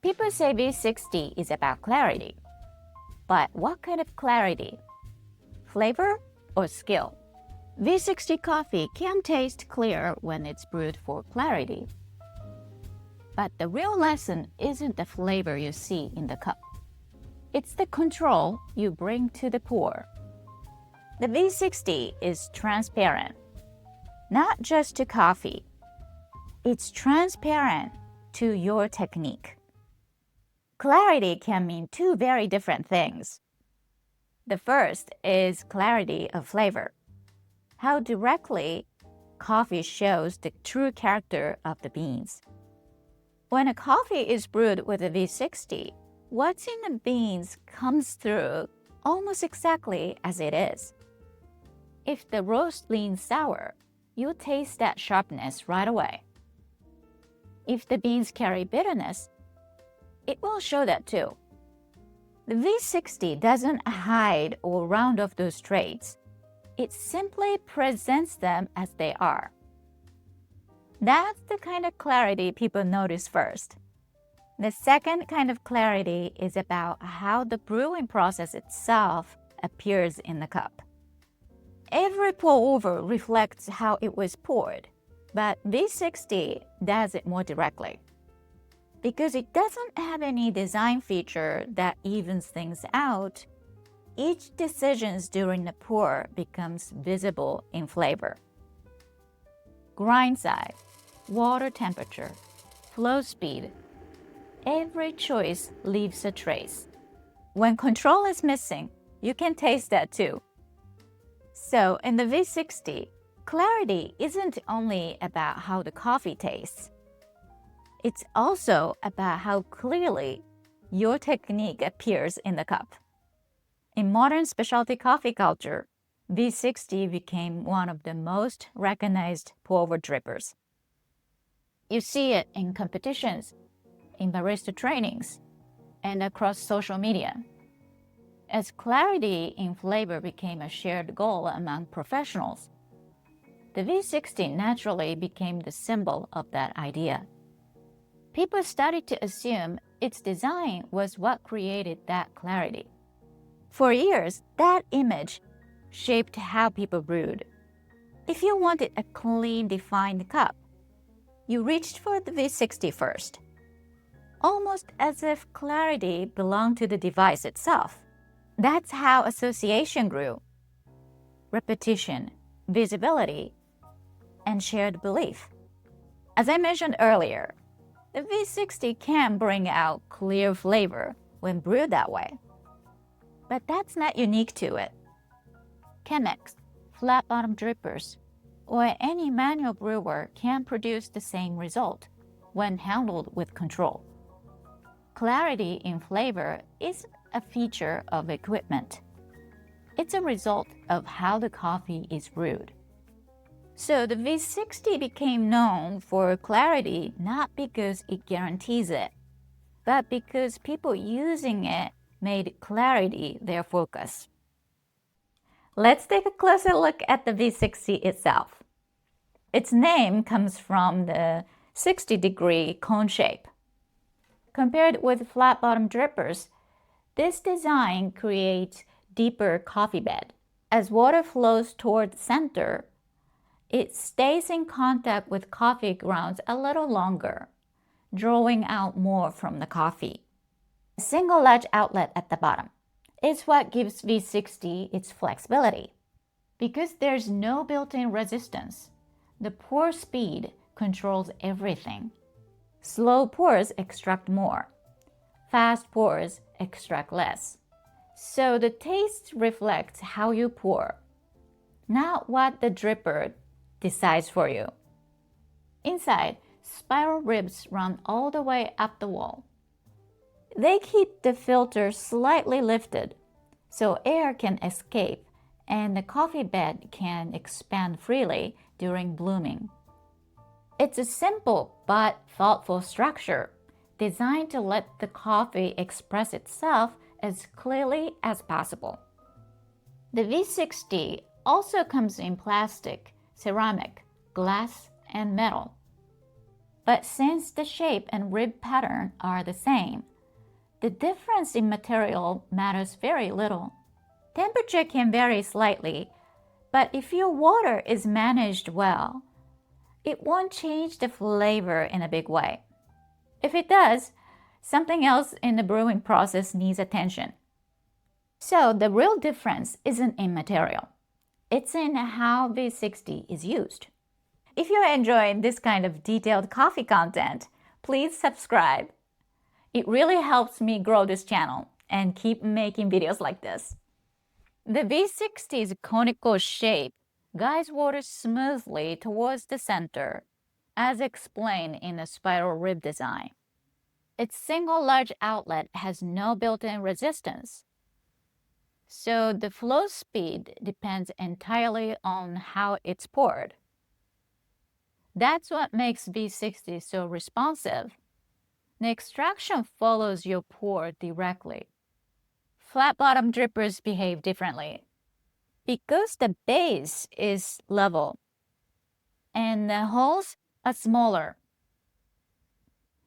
People say V60 is about clarity. But what kind of clarity? Flavor or skill? V60 coffee can taste clear when it's brewed for clarity. But the real lesson isn't the flavor you see in the cup. It's the control you bring to the pour. The V60 is transparent, not just to coffee. It's transparent to your technique. Clarity can mean two very different things. The first is clarity of flavor, how directly coffee shows the true character of the beans. When a coffee is brewed with a V60, what's in the beans comes through almost exactly as it is. If the roast leans sour, you'll taste that sharpness right away. If the beans carry bitterness, it will show that too. The V60 doesn't hide or round off those traits. It simply presents them as they are. That's the kind of clarity people notice first. The second kind of clarity is about how the brewing process itself appears in the cup. Every pour-over reflects how it was poured, but V60 does it more directly. Because it doesn't have any design feature that evens things out, each decision during the pour becomes visible in flavor. Grind size, water temperature, flow speed, every choice leaves a trace. When control is missing, you can taste that too. So in the V60, clarity isn't only about how the coffee tastes. It's also about how clearly your technique appears in the cup. In modern specialty coffee culture, V60 became one of the most recognized pour-over drippers. You see it in competitions, in barista trainings, and across social media. As clarity in flavor became a shared goal among professionals, the V60 naturally became the symbol of that idea. People started to assume its design was what created that clarity. For years, that image shaped how people brewed. If you wanted a clean, defined cup, you reached for the V60 first, almost as if clarity belonged to the device itself. That's how association grew. Repetition, visibility, and shared belief. As I mentioned earlier, the V60 can bring out clear flavor when brewed that way. But that's not unique to it. Chemex, flat-bottom drippers, or any manual brewer can produce the same result when handled with control. Clarity in flavor isn't a feature of equipment. It's a result of how the coffee is brewed. So the V60 became known for clarity not because it guarantees it, but because people using it made clarity their focus. Let's take a closer look at the V60 itself. Its name comes from the 60-degree cone shape. Compared with flat-bottom drippers, this design creates deeper coffee bed. As water flows toward the center, it stays in contact with coffee grounds a little longer, drawing out more from the coffee. A single latch outlet at the bottom is what gives V60 its flexibility. Because there's no built-in resistance, the pour speed controls everything. Slow pours extract more. Fast pours extract less. So the taste reflects how you pour, not what the dripper decides for you. Inside, spiral ribs run all the way up the wall. They keep the filter slightly lifted so air can escape and the coffee bed can expand freely during blooming. It's a simple but thoughtful structure designed to let the coffee express itself as clearly as possible. The V60 also comes in plastic, ceramic, glass, and metal. But since the shape and rib pattern are the same, the difference in material matters very little. Temperature can vary slightly, but if your water is managed well, it won't change the flavor in a big way. If it does, something else in the brewing process needs attention. So the real difference isn't in material. It's in how V60 is used. If you're enjoying this kind of detailed coffee content, please subscribe. It really helps me grow this channel and keep making videos like this. The V60's conical shape guides water smoothly towards the center, as explained in the spiral rib design. Its single large outlet has no built-in resistance, so the flow speed depends entirely on how it's poured. That's what makes V60 so responsive. The extraction follows your pour directly. Flat-bottom drippers behave differently. Because the base is level and the holes are smaller,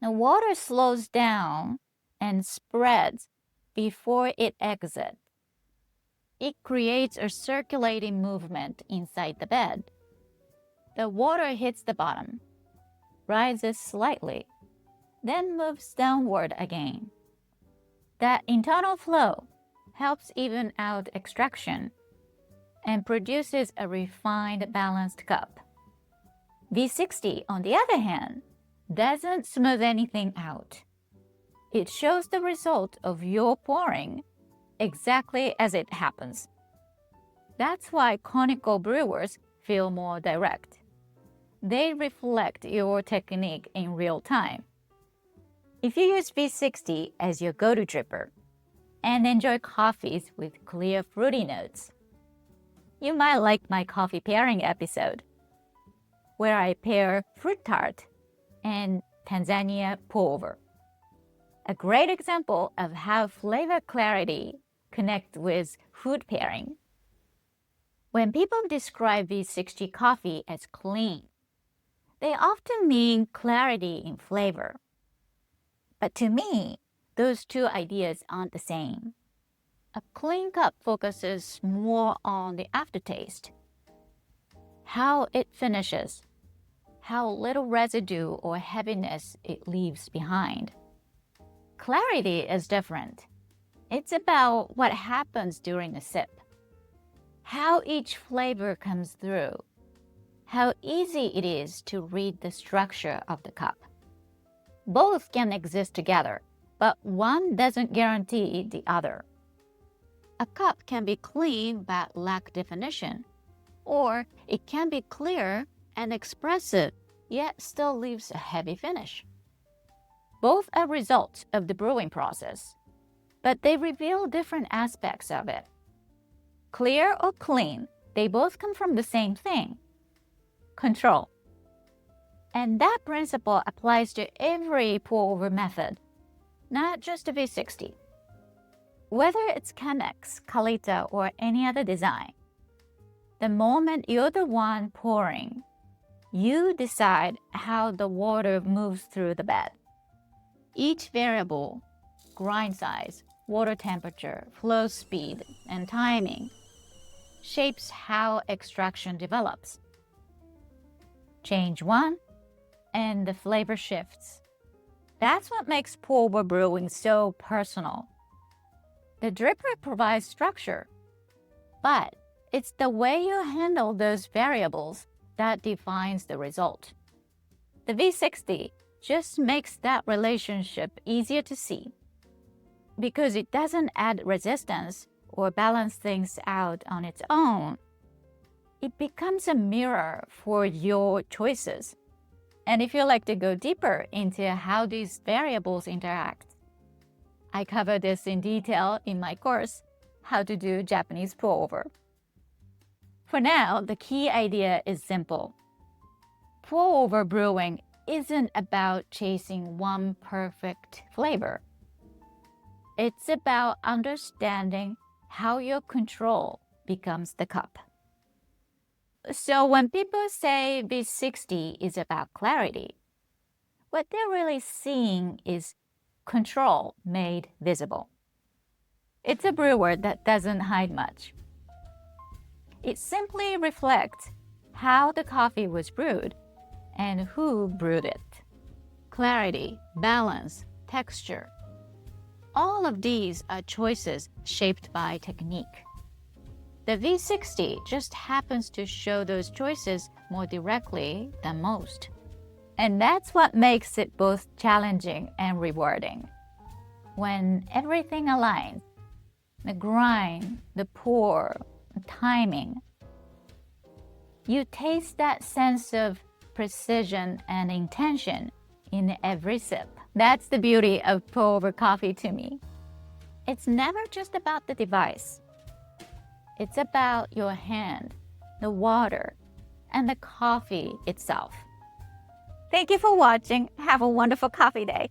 the water slows down and spreads before it exits. It creates a circulating movement inside the bed. The water hits the bottom, rises slightly, then moves downward again. That internal flow helps even out extraction and produces a refined, balanced cup. V60, on the other hand, doesn't smooth anything out. It shows the result of your pouring exactly as it happens. That's why conical brewers feel more direct. They reflect your technique in real time. If you use V60 as your go-to dripper and enjoy coffees with clear fruity notes, you might like my coffee pairing episode, where I pair fruit tart and Tanzania pour-over. A great example of how flavor clarity connects with food pairing. When people describe V60 coffee as clean, they often mean clarity in flavor. But to me, those two ideas aren't the same. A clean cup focuses more on the aftertaste, how it finishes, how little residue or heaviness it leaves behind. Clarity is different. It's about what happens during the sip, how each flavor comes through, how easy it is to read the structure of the cup. Both can exist together, but one doesn't guarantee the other. A cup can be clean but lack definition, or it can be clear and expressive, yet still leaves a heavy finish. Both are results of the brewing process, but they reveal different aspects of it. Clear or clean, they both come from the same thing: control. And that principle applies to every pour-over method, not just the V60. Whether it's Chemex, Kalita, or any other design, the moment you're the one pouring, you decide how the water moves through the bed. Each variable, grind size, water temperature, flow speed, and timing, shapes how extraction develops. Change one, and the flavor shifts. That's what makes pour-over brewing so personal. The dripper provides structure, but it's the way you handle those variables that defines the result. The V60 just makes that relationship easier to see. Because it doesn't add resistance or balance things out on its own, it becomes a mirror for your choices. And if you'd like to go deeper into how these variables interact, I cover this in detail in my course, How to Do Japanese Pour-Over. For now, the key idea is simple. Pour-over brewing isn't about chasing one perfect flavor. It's about understanding how your control becomes the cup. So when people say V60 is about clarity, What they're really seeing is control made visible. It's a brewer that doesn't hide much. It simply reflects how the coffee was brewed and who brewed it. Clarity, balance, texture. All of these are choices shaped by technique. The V60 just happens to show those choices more directly than most. And that's what makes it both challenging and rewarding. When everything aligns, the grind, the pour, the timing, you taste that sense of precision and intention in every sip. That's the beauty of pour-over coffee to me. It's never just about the device. It's about your hand, the water, and the coffee itself. Thank you for watching. Have a wonderful coffee day.